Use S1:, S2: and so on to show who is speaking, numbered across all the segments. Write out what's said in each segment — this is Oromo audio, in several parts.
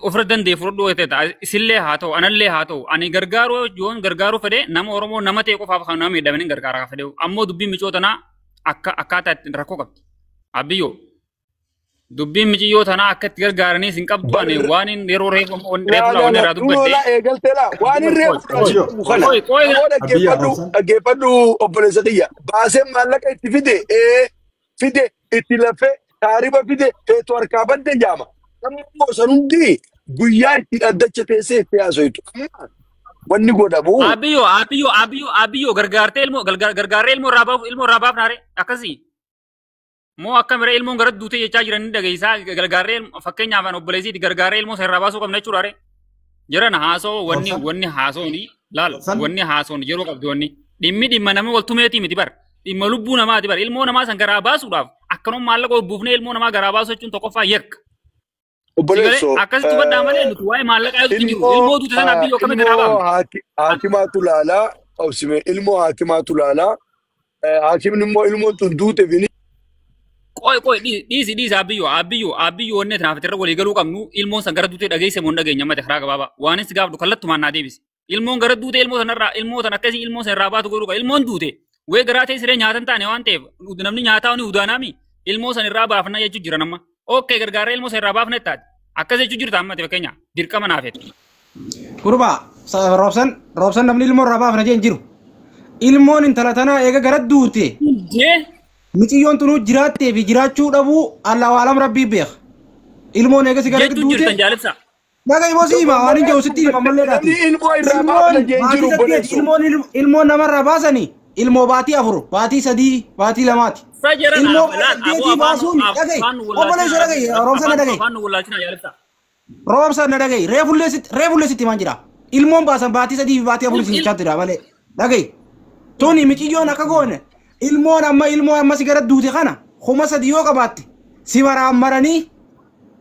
S1: ofirra dandee fudhadhu ta'e isillee haa ta'u anallee haa ta'u ani gargaaruu yoon gargaaruu fedhe nama Oromoo nama ta'e qofaaf kan nama miidhamanii gargaaraa fedhe ammoo dubbiin micootana akkaataa itti rakkoo qabdi abiyyoo dubbiin miciyyoo tana akka itti gargaaranii sin qabdu ani waan yeroo reefu waan irraa dubbadde
S2: eegalteela waan dhaggeeffadhu obboleessa xiyya baasee maallaqa itti fide itti lafee taariba fide feetu harkaa badde jaama ammoo san hundi guyyaa itti addacha teessee itti haasoitu wanni godhamu
S1: abiyyoo gargaartee gargaarree ilmoo raabaaf naare akkasii moo akka mire ilmoon gara duutee jechaa jiranii dhageessaa gargaarree fakkeenyaaf obboleessiiti gargaarree ilmoo seerraa baasuu qabna jechuudha re jiran haasoo wanni haasooni laal wanni haasoon yeroo qabdi wanni dhimma nama wal tumeetii miti bar dhimma lubbuu namaati bar ilmoo namaa san garaa baasuudhaaf akkanuma maallaqa buufnee ilmoo namaa garaa baasuu jechuun tokkoffaa yakka.
S2: Obboleesso
S1: akkasitti hubadhaa malee nuti waa'ee maallaqaa jiru ilmoo duute sana abiyyoo akkamitti garaa baasu.
S2: Haakimaatu laalaa obsime ilmoo haakimaatu laalaa haakimni immoo ilmoon tun duute bini.
S1: Qoy dhiisi abiyyoo wanne tanaaf irra walii galuu qabnu ilmoon san gara duutee dhageesse moo dhageenya mate karaa gabaabaa waan itti gaafdu kallattumaan naa deebisi ilmoon gara duutee ilmoo sanarraa ilmoo san akkasii ilmoo sanarraa baatu godhuu qaba ilmoon duute wee garaa ta'e siree nyaatan taane waan ta'eef namni nyaataa ni udaanaami ilmoo san irraa baafna jechuu jira nama ookee gargaaree ilmoo san irraa baafna taate akkas jechuu jirta ammate fakkeenya dirqama naafeet.
S3: Gurbaa roobsan namni ilmoo irraa baafna jeen jiru ilmoon intala tanaa eega gara duute. Miciyyoon tunu jiraattee fi jiraachuu dhabuu Allah waalam rabbii beeka. Ilmoon eega si gara duute. Dhaga immoo si hima waan hin jiru sitti hima mallee dhaati. Ilmoon namarraa baasanii ilmoo baatii afur baatii sadii baatii lamaati. Ilmoo deetii baasuun dhagaye obboleessa dhagaye roobsan dhagaye. Roobsan dhagaye reefullee sitti himaan jira. Ilmoon baasan baatii sadii fi baatii afur isin chaatti dha malee dhagaye. Tuni miciyyoon akka goone. Ilmoon amma si gara duute kana kuma sadi yoo qabaatte si maranii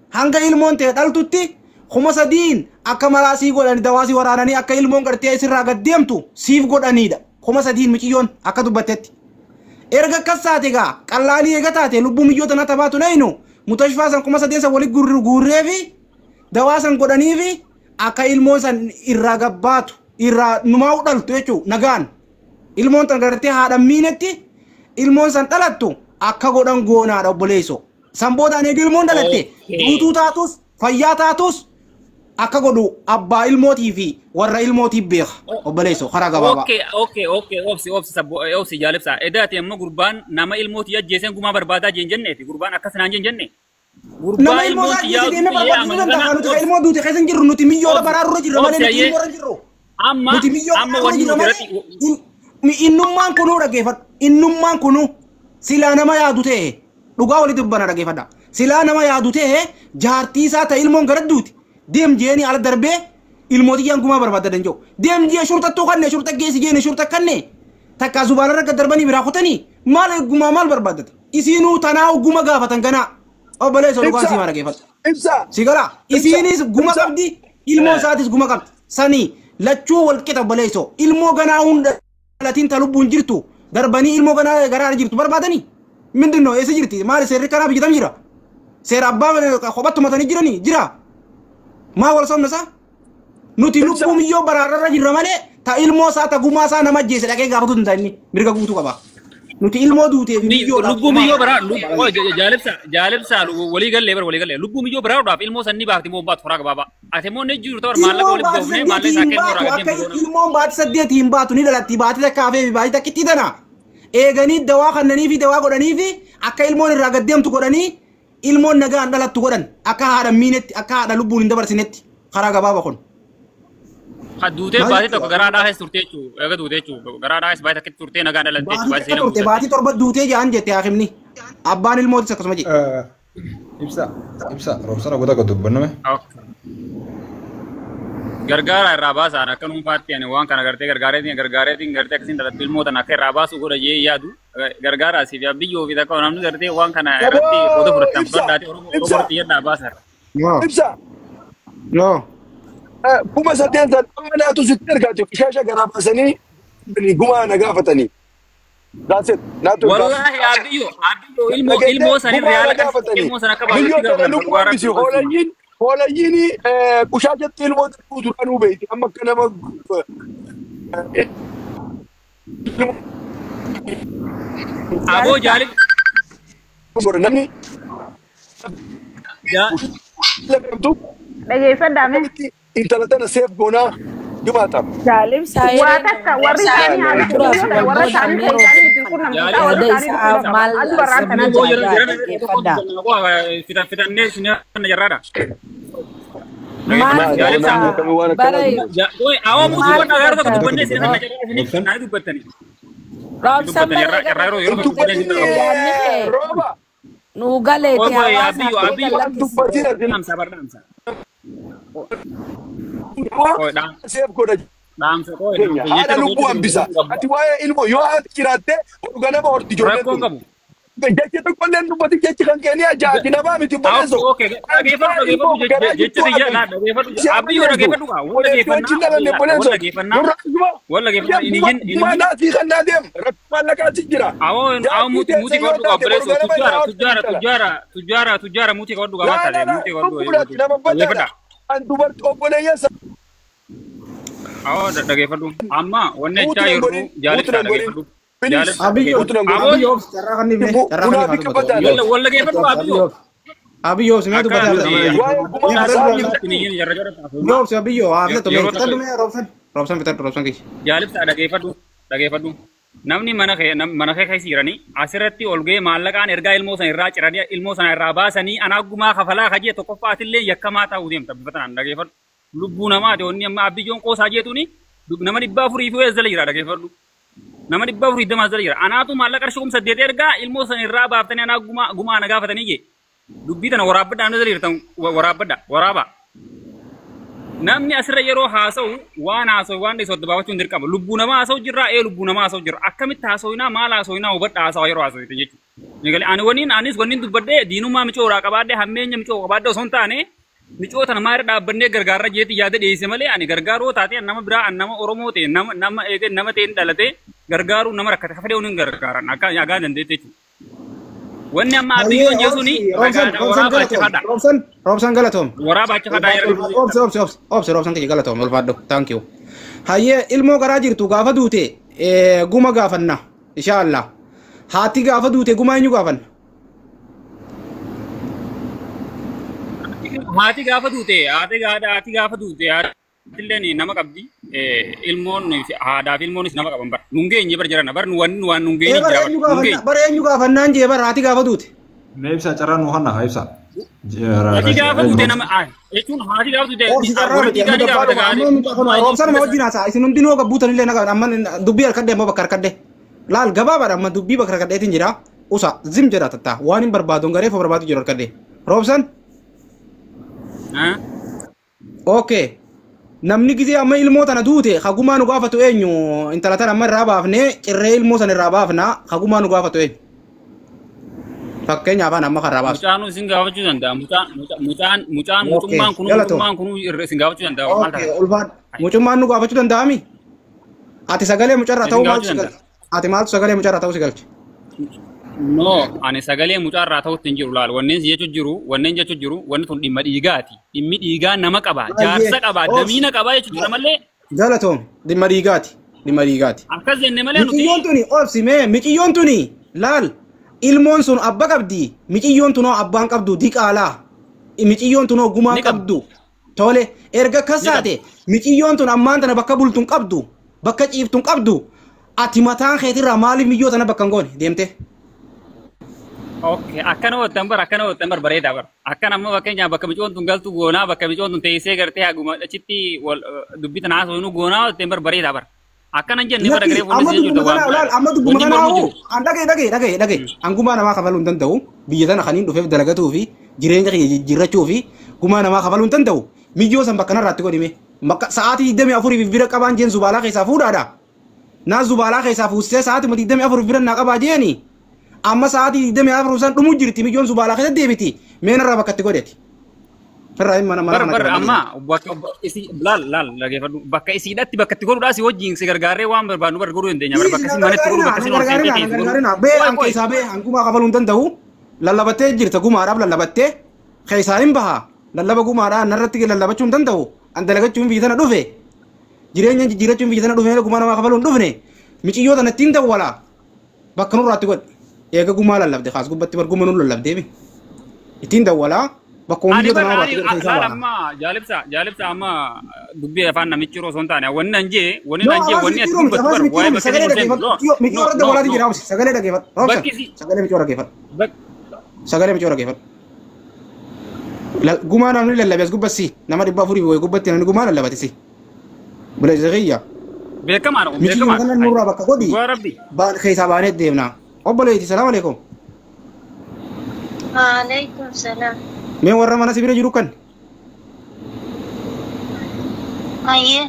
S3: hanga ilmoon ta'e dhaltutti kuma sadiin akka maraasii godhani dawaasii waraananii akka ilmoon gartee sirraa gad deemtu siif godhaniidha kuma sadiin miciyyoon akka dubbattetti. Erga akkas taate gaa qallaalii eega taate lubbuu miciyyoota na tabaatu nayinu mutashfaasan kuma sadeen san walitti guurree fi dawaasan godhanii fi akka ilmoon san irraa gabbaatu irraa numaa dhaltu jechuun nagaan ilmoon tan gartee haadha miinetti. Ilmoon san dhalattu akka godhan goonaadha obboleesso. San boodaan eegi ilmoon dhalatte guutuu taatus fayyaa taatus akka godhu abbaa ilmootii fi warra ilmootiif beeka obboleesso karaa gabaabaa.
S1: Obsi jaalibsaa edaati amma gurbaan nama ilmootii ajjeeseen gumaa barbaadaa jenneeti gurbaan akkasinaan jenne.
S3: Nama ilmootii ajjeeseen barbaaduu danda'a nuti ilmoo duute keessa hin jirru nuti miyyoota baraarra jirra malee nuti ilmoo irra jirru. Nuti miyyoota irra jirra malee innummaan kunuu dhaggeeffadhu. Innummaan kunu silaa nama yaadu ta'e dhugaa walitti dubbana dhaggeeffadha. Silaa nama yaadu ta'e jaartii isaa ta'e ilmoon gara duuti deem jeeni ala darbee ilmootii jaan gumaa barbaadan jiru. Deem jee shurtattuu kanne shurta geessi jeeni shurta kanne takka zubaala rakka darbanii biraa kutanii maal gumaa maal barbaadate isiinuu tanaa guma gaafatan ganaa obboleessa dhugaan simaa dhaggeeffadha. Sigara isiinis guma qabdi ilmoo isaatis guma qabdi sanii lachuu wal qixa obboleessa ilmoo ganaa hunda latiin talubbuun jirtu. Darbanii ilmoo garaa jirtu barbaadanii mindinoo eessa jirti maali seerri kanaa biyyatam jira seera abbaa kophattu matanii jiranii jira maa wal somnasa nuti lubbuu miyyoo baraarra jirra malee ta ilmoo isaa ta gumaa isaa nama ajjeese dhaqee gaafatu hin taa'inni mirga guutuu qaba nuti ilmoo duuteef miyyoo
S1: lubbuu miyyoo baraa jaalibsaa walii galee lubbuu miyyoo baraadhaaf ilmoo sanni baafti moo baatu furaa gabaabaa ati immoo ne jiru ta'u maallaqa walitti goofnee maallaqa isaa kennuu ragaa
S3: ilmoon baatii saddeetii hin baatu ni dhalatti baatii takkaa fi baatii takkitti tana eeganii dawaa kannanii fi dawaa godhanii fi akka ilmoon irraa gaddeemtu godhanii ilmoon nagaan dhalattu godhan akka haadha miinetti akka haadha lubbuun hin dabarsinetti karaa gabaaba kun.
S1: Duutee baatii tokko garaa dhaahee turtee jechuudha. Egaa duutee jechuudha. Garaa dhaahee baatii takkitti turtee nagaan dhalattee jechuudha.
S3: Baatii torba duutee jaan jette haakimni. Abbaan ilmootis akkasuma jedhe.
S4: Ibsa roobsana goota qotu banname.
S1: Gargaara irraa baasaan akka dhuunfaatti ani waan kana gartee gargaareetiin gartee akkasiin dhalattu ilmootan akka irraa baasuu godha jee yaadu gargaaraa siif biyyoo fi takka namni gartee waan kana irratti qooda fudhatan fudhadhaati Oromoo yeddaa baasarra.
S2: Ibsa.
S3: No.
S2: Kuma sadeen san amma naatu sitti argaatu shaasha garaa baasanii gumaa na gaafatanii. That's it. Naatu.
S1: Wallahi abiyyo ilmoo sanin reala ilmoo san akka baasatti
S2: gaafatan. Hoolayyiini kushaajatti ilmoota guutuudhaan beekti. Amma akka nama
S1: Aboo jaalib.
S2: namni
S5: dhageeffadhaame.
S2: intala tana seef goonaa dhumaataam.
S5: Jaalib saayireen. Waa takka warri isaanii haala warra isaanii isaanii ittiin qunnamsiisaa warra isaanii maal barraan tanaan
S1: fitannee sinna jarraadha. Awoo muutii waan dhagaa tokko dubbannee sinna jarraa naa dubbattanii.
S2: Rooba.
S6: Nugaleeti
S2: seef godha. Haadha lubbuu hambisa. Ati waa'ee ilmoo yoo haati jiraatte dhuga nama horti ijoolleen. Jecha tokkolleen dubbati jechi kan keenyaa jaati namaa miti boleessu. Maadaatii kan naa deemu maallaqaati jira.
S1: Tujjaara muutii qabadhu gabaata.
S2: An dubartii obboleeyyeessa.
S1: Dhageeffadhu. Amma wanni jechaa jirru jaalibsaa dhageeffadhu.
S3: Abiyyo carraa kan dhibne carraa kan dhibne
S1: walla geeffadhu
S3: Abiyyo simee dubbata Abiyyo haala tole roobsan fitadhu roobsan kiyya
S1: jaalibsaa dhageeffadhu namni mana kee keessa jiranii asirratti ol ga'ee maallaqaan ergaa ilmoo sana irraa ciranii ilmoo sana irraa baasanii anaagumaa kafalaa kajee tokkoffaatillee yakkamaa ta'uu deemta bifatanaan dhageeffadhu lubbuu namaati onni amma abiyyoon qoosaa jeetuuni nama 400 fi weessala jira dhageeffadhu. Nama 420 jira. Anaatu maallaqa qarshii 8 ergaa ilmoo san irraa baaftanii anaa gumaa na gaafatanii jee. Dubbii tana waraabadhaan jala jirtan waraaba. Namni asirra yeroo haasa'u waan dhiisootti baafachuun dirqama. Lubbuu namaa haasa'u jirra lubbuu namaa haasa'u jirra. Akkamitti haasa'inaa maal haasa'inaa hubadhaa haasa'u yeroo haasa'u jechuudha. Anis waniin dubbadhee diinummaa micoo horaa qabaadhee hammeenya micoo qabaadhee osoo hin taane micoo tana maal dhaabbannee gargaarra jeetti yaada dhiyeesse malee ani gargaaroo taatee nama biraa nama Oromoo ta'e nama ta'een dhalatee gargaaru nama rakkate hafadee waniin gargaaran akka yaagaa dandeette jechuudha. Wanni amma abiyyoon jechuuni waraabaa achi fadha.
S3: Roobsan galatoom.
S1: Waraabaa achi fadhaa
S3: Obsi roobsan kiyya galatoom ulfaadho thank you. Hayyee ilmoo garaa jirtu gaafa duute guma gaafanna inshaallah. Haati gaafa duute guma eenyu gaafanna?
S1: Haati gaafa duute illeen nama qabdi ilmoon haadhaaf ilmoonis nama qaban bara nungeenye bara jiran bara waan nungeenye jira
S3: bara eenyu gaafannaan jee bara haati gaafa duute
S4: mee ibsa carraan nu hanna ibsa
S1: haati gaafa duute nama jechuun haati gaafa duute
S3: roobsan ma wajjin haasaa isin hundinuu gabbuutan illee naga amma dubbii harkadde ammoo bakka harkadde laal gabaabaadha amma dubbii bakka harkaddeetiin jira usa zim jedha tattaa waan hin barbaadun gareef barbaadu jiru harkadde roobsan okay namni gisee amma ilmoo tana duute hagumaa nu gaafatu eenyu intala tana amma irraa baafnee cirree ilmoo sana irraa baafna hagumaa nu gaafatu eenyu fakkeenyaaf amma kan irraa baasu
S1: mucaan isin gaafachuu danda'a mucummaan kunuu isin gaafachuu danda'a
S3: mucummaan nu gaafachuu danda'ami ati sagalee mucarraa ta'uu maaltu si galche ati maaltu sagalee mucarraa ta'uu si galche
S1: no ani sagalee mucarraa ta'utti hin jiru laal wanneen jechuu jiru wanni tun dhimma dhiigaati dhimmi dhiigaa nama qaba jaarsa qaba damiina qaba jechuudha malee
S3: galatoom dhimma dhiigaati
S1: akkas jenne malee nuti
S3: miciyyoon tuni obsimee miciyyoon tuni laal ilmoon sun abba qabdi miciyyoon tunoo abbaan qabdu diqaalaa miciyyoon tunoo gumaan qabdu tole erga kasaate miciyyoon tun ammaan tana bakka bultun qabdu bakka ciiftun qabdu ati mataan keetirraa maaliif miyyoo tana bakka hin goone deemte
S1: Okay, akkana wottan bar bareeda bar. Akkana amma fakkeenya bakka micoon tun galtu goonaa bakka micoon tun teessee gartee haguma achitti dubbii tanaa haasofnu goonaa wottan bar bareeda bar. Akkana jenne bara garee fuullee jechuudha waan.
S3: Amma dubbuma kana hoo an dhagee hangumaa namaa kafaluu hin danda'u biyya tana kaniin dhufeef dalagatuu fi jireenya kiyya jijjiirrachuu fi gumaa namaa kafaluu hin danda'u miyyoo san bakka narraatti godhime sa'aatii 24 bira qabaan jeen zubaalaa keessaa fuudhaadha. Naa zubaalaa keessaa fuusisee sa'aatii 24 bira naa qabaa jeeni. Amma sa'aatii 24 san dhumuu jirti miyyoon zubaalaa keessa deebiti meen irraa bakkatti godheti.
S1: Amma bakka isiidhatti bakkatti godhuudhaa si wajjin si gargaaree waan barbaadnu bara godhuu dandeenya bakka si manatti godhuu bakka si
S3: gargaarina bee an keessaa bee hangumaa kafaluu hin danda'u lallabattee jirta gumaadhaaf lallabattee keessaa hin baha lallaba gumaadha narratti lallabachuun danda'u an dalagachuun biyya tana dhufe jireenya jijjiirachuun biyya tana dhufe gumaa namaa kafaluun dhufne miciyoo tana ittiin dawwala bakka nurraatti godhe eega gumaa lallabde kaas gubbatti barguma nu lallabdeemi ittiin dawwala bakka uumiyoo tana nurraatti godhe
S1: amma jaalibsa amma dubbii afaan namichi roo sontaane wanni anjee wanni ati dubbatu bar waa'ee bakka
S3: miciyoo irra dawwalaati jira sagalee dhageeffadhu sagalee miciyoo dhageeffadhu sagalee miciyoo dhageeffadhu gumaa namni lallabes gubbasi nama dhibba afurii way gubbatti namni gumaa lallabatisi bula zagiya
S1: beekamaadha
S3: miciyoo kana nurraa bakka godhi baan keessaa baanee deemna obboleeyti salaamu alaikum
S7: Waalaikum salam.
S3: mee warra mana sibira jiru kan
S7: Ayye.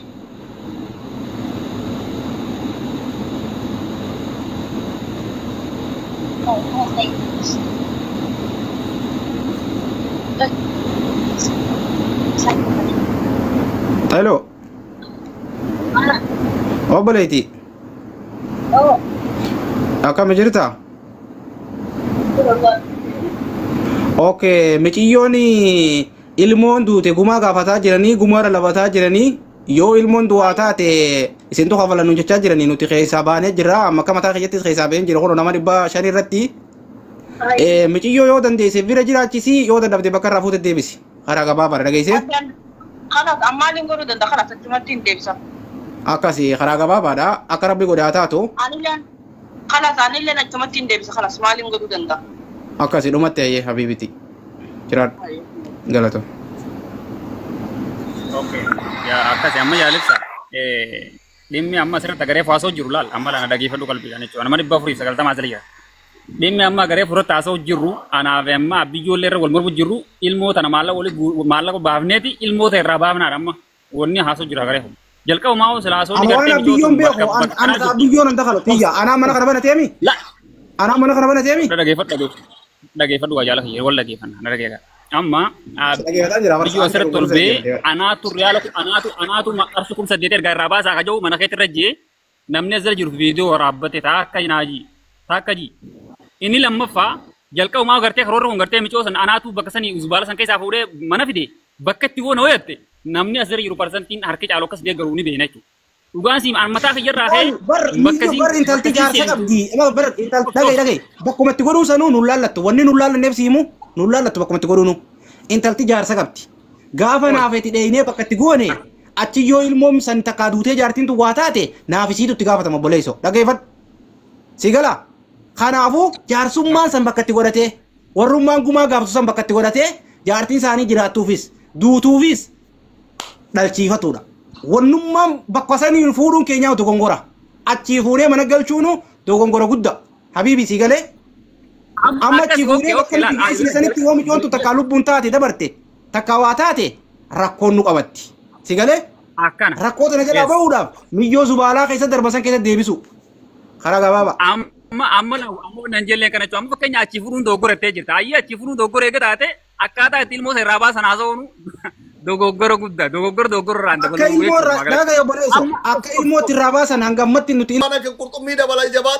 S3: hello obboleeyti
S7: Oh.
S3: akkam jirta okay miciyyoon ilmoon duute gumaa gaafataa jiranii gumaa lallabataa jiranii yoo ilmoon du'aa taate isintu kafalan nu jechaa jiranii nuti keessaa baanee jirra amma akka mataa keessatti keessaa ba'een jira kun nama 500 irratti michiyyoo yoo dandeesse bira jiraachisi yoo dandabde bakka irraa fuutee deebisi karaa gabaabaa dhageesse
S7: Khalas ammalin godhuu danda'a khalas achumatti hin deebisa.
S3: akkasi karaa gabaabaadha akka rabbi godhaa taatu
S7: Anilleen achumatti hin deebisa khalas maalin godhuu danda'a.
S3: akkasi dhumatti ayyee habiibiti jiraadhu galato
S1: okay ya akkasi amma jaalibsa dhimmi amma asirratti agaree faasoo jiru laal amma lana dhageeffadhu qalbiidhaan jechuudha nama 490 asirra jira dhimmi amma agaree furratti haasoo jiru anaaf amma biyyoollee irra wal mormu jiru ilmoota maallaqa baafneeti ilmoota irraa baafnaadha amma wanni haasoo jiru agaree jalqaba maa silaasoo
S3: ana biyyoon beeku ana biyyoon anta kalo tiyya ana mana kana bana teemi
S1: la
S3: ana mana kana bana teemi
S1: dhageeffadhu waa jaalaka wal dhageeffanna na dhageega amma biyyoo asirratti torbee anaatu qarsu kum saddeet ergaa irraa baasaa ka jiru mana keetti irra jee namni asirra jiru viidiyoo waraabbate taakka naaji taakka ji inni lammaffaa jalqaba maa gartee karoorra kun gartee micoo san anaatu bakka sanii uzbaala san keessaa fuudhee mana fide bakka itti woona hoyatte namni asirra jiru parsantiin harki caalu akkas deeggaruu ni beena jechuudha. Dhugaan siim an mataa kiyya irraa ka'e bakka sii
S3: bar intalti jaarsa qabdi bar intalti dhagay bakkuma itti godhuu sanuu nu laallattu wanni nu laallanneef siimu nu laallattu bakkuma itti godhuu nu intalti jaarsa qabdi gaafa naafeeti dheeyinee bakka itti goone achi yoo ilmoom san takkaa duutee jaartiin tu waa taate naafisiitu itti gaafatama obboleessoo dhageeffadhu si gala kanaafuu jaarsummaan san bakka itti godhatee warrummaan gumaa gaafatu san bakka itti godhatee jaartiin isaanii jiraattuufis duutuufis dhalchiifatuudha. Wannummaan bakka sanii fuudhuun keenyaa dogongora. Achii fuudhee mana galchuunu dogongora guddaa. Habiibi si galee. Amma achii fuudhee bakka nuti geessine sanitti yoo micoontu takkaa lubbuun taate dabarte takkaa waa taate rakkoon nu qabatti. Si galee. Rakkoo tana jalaa bahuudhaaf miyyoo zubaalaa keessa darbasan keessa deebisu. Karaa gabaabaa.
S1: Amma nan jellee kana amma fakkeenya achii fuudhuun doggorattee jirta. Ayyee achii fuudhuun doggora eega taate akkaataa itti ilmoo irraa baasan haasa'uunu dogoggora guddaa dogoggora irraan
S3: dabaluu. Akka ilmoo irraa irraa baasan hanga ammatti nuti.
S2: Mana kan qurxummii dabalaa jabaa.